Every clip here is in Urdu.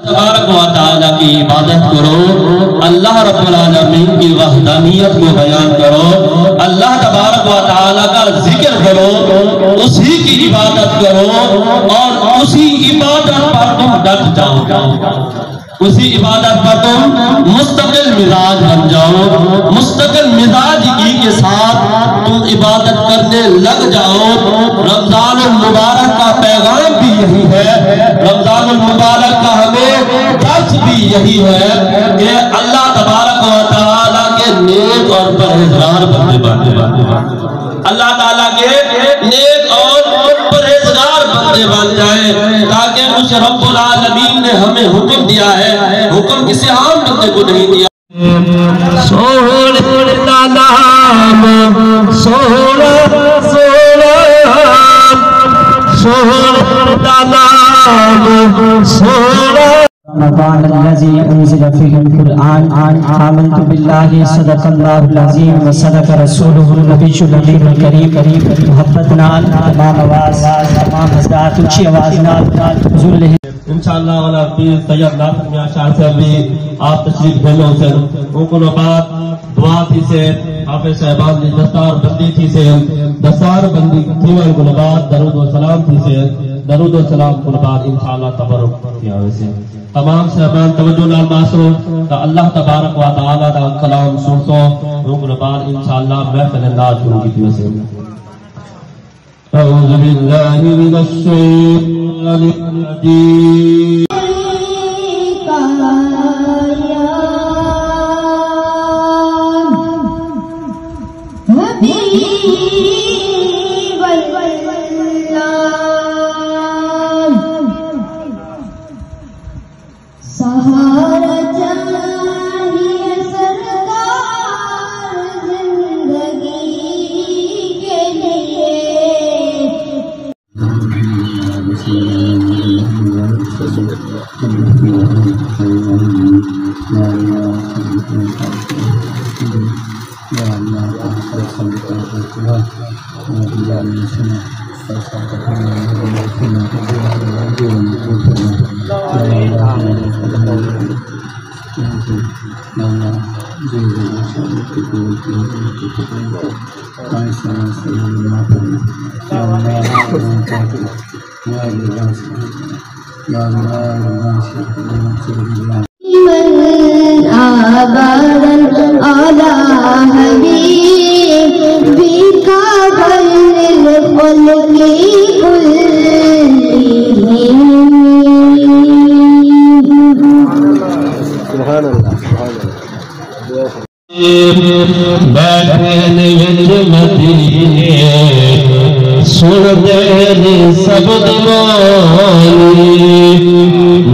تبارک و تعالیٰ کی عبادت کرو، اللہ رب العالمین کی وحدانیت کو بیان کرو، اللہ تبارک و تعالیٰ کا ذکر کرو، اسی کی عبادت کرو اور اسی عبادت پر تم ڈٹ جاؤ، اسی عبادت پر تم مستقل مزاج بن جاؤ، مستقل مزاجگی کے ساتھ تم عبادت کرنے لگ جاؤ۔ رمضان المبارک کا پیغام بھی یہی ہے، رمضان المبارک کا ہمیں درس بھی یہی ہے کہ اللہ تبارک و تعالیٰ کے نیک اور پرہیزگار بندے بن، اللہ تعالیٰ کے نیک اور پرہیزگار بندے بن جائیں، تاکہ اس رب العالمین نے ہمیں حکم دیا ہے، حکم کسی عام بندے کو نہیں دیا۔ سوڑا نام سوڑا سوڑا سوڑا نام سوڑا رمضان الذي انزل فيه القرآن آمنت بالله صدق الله العظيم وصدق رسوله النبي الكريم محبت نال تمام آواز تمام حضرات اچھی آواز نال حضور انشاءاللہ والا پیر طیب ناصر میاں شاہ صاحب بھی آپ تشریف بھیلو سے اوکن بعد دعا تھی سے حافظ صاحبان نے دستار بندی تھی سے دستار بندی تھیوان کو بعد درود و سلام تھی سے درود و سلام کو بعد انشاءاللہ تبرک کیا ویسے تمام صاحبان توجہ نال ناسو کہ اللہ تبارک و تعالی دا کلام سنسو اوکن بعد انشاءاللہ محفل اللہ شروع کی ویسے اعوذ باللہ من الشیطان الرجیم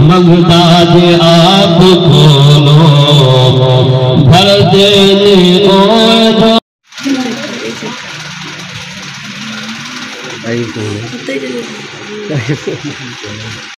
منگتا دے آپ کھولو بھر دینے اوہ جو